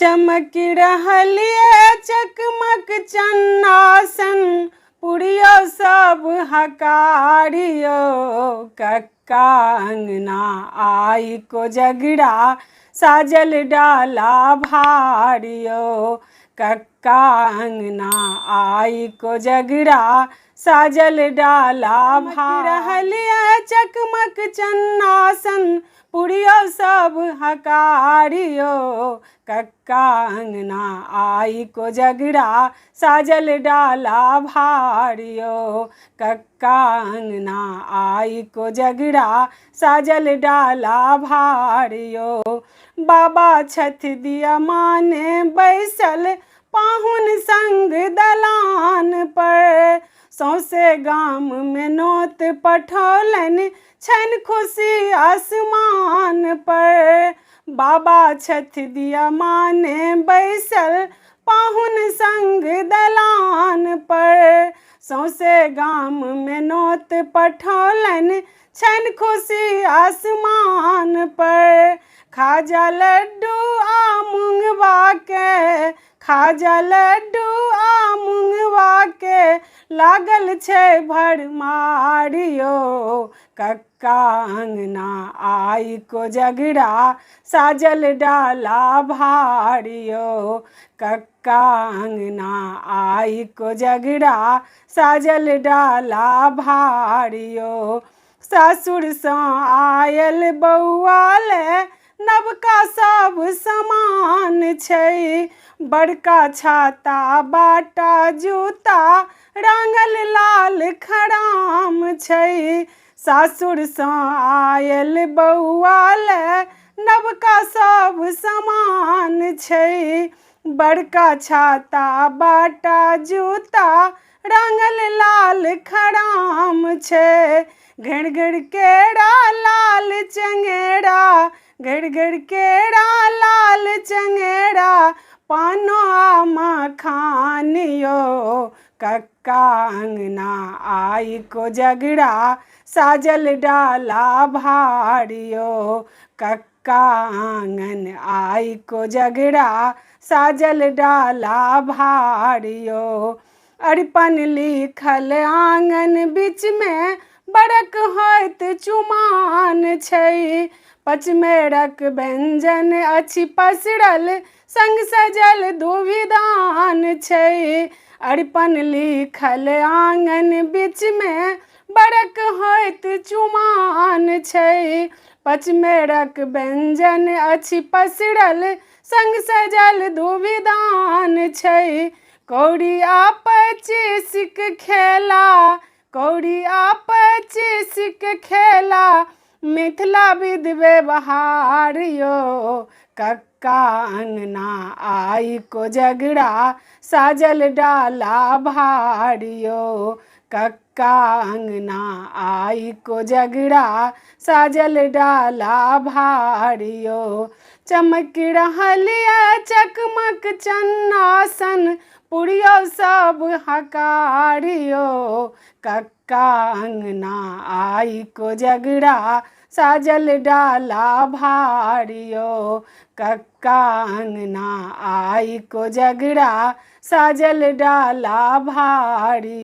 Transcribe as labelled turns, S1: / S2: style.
S1: चमक रहलिए चकमक चन्नासन, पुड़ियो सब हकारियो। कक्का अंगना आई को जगड़ा, साजल डाला भारियो। कक्का अंगना आई को जगड़ा, साजल डाला भार। रहलिए चकमक चन्नासन, पुड़ियो सब हकारियो। कक्का अंगना आई को जगड़ा, साजल डाला भारियो। कक्का अंगना आई को जगड़ा, साजल डाला भारियो। बाबा छठ दिया माने बैसल, पाहुन संग दलान पर। सौसे गाम में नोत पठौलन, छन खुशी आसमान पर। बाबा छठ दिया माने बैसल, पाहुन संग दलान पर। सौसे गाम में नोत पठौलन, छन खुशी आसमान पर। खाजा लड्डू आ मुंगवा के, खाजा लड्डू आ मुंगवा के, लागल छे भरमारियो। कक्का अंगना आई को जगड़ा, साजल डाला भारियो। कक्का अंगना आई को जगड़ा, साजल डाला भारियो। ससुर सँ आयल बौआले, नवका सब समान छै। बड़का छाता बाटा जूता, रांगल लाल खराम छै। सासुर सँ आयल बौआले, नवका सब समान छै। बड़का छाता बाटा जूता, रांगल लाल खराम छै। घेड़ घेड़ केरा लाल चंगेरा, घेड़ घेड़ केरा लाल चंगेरा, पानो आ मखानियो। कक्का अंगना आई को जगड़ा, साजल डाला भारियो। कक्का आंगन आई को जगड़ा, साजल डाला भारियो। अरिपन लिखल आंगन बीच में, बड़क होइत चुमान छै। पचमेरक व्यंजन अछि पसरल, संग सजल दुभिदान छै। अरिपन लिखल आंगन बीच में, बड़क होइत चुमान छै। पचमेरक व्यंजन अछि पसरल, संग सजल दुभिदान छै। कौड़ी आ पचीसिक खेला, कौड़ी आ पचीसिक खेला, मिथिला विध व्यवहारियो। कक्का अंगना आई को जगड़ा, साजल डाला भारियो। कक्का अंगना आई को जगड़ा, साजल डाला भारियो। चमक रहलिए चकमक चन्नासन, पुड़ियो सब हकारियो। कक्का अंगना आई को जगड़ा, साजल डाला भारियो। कक्का अंगना आई को जगड़ा, साजल डाला भारियो।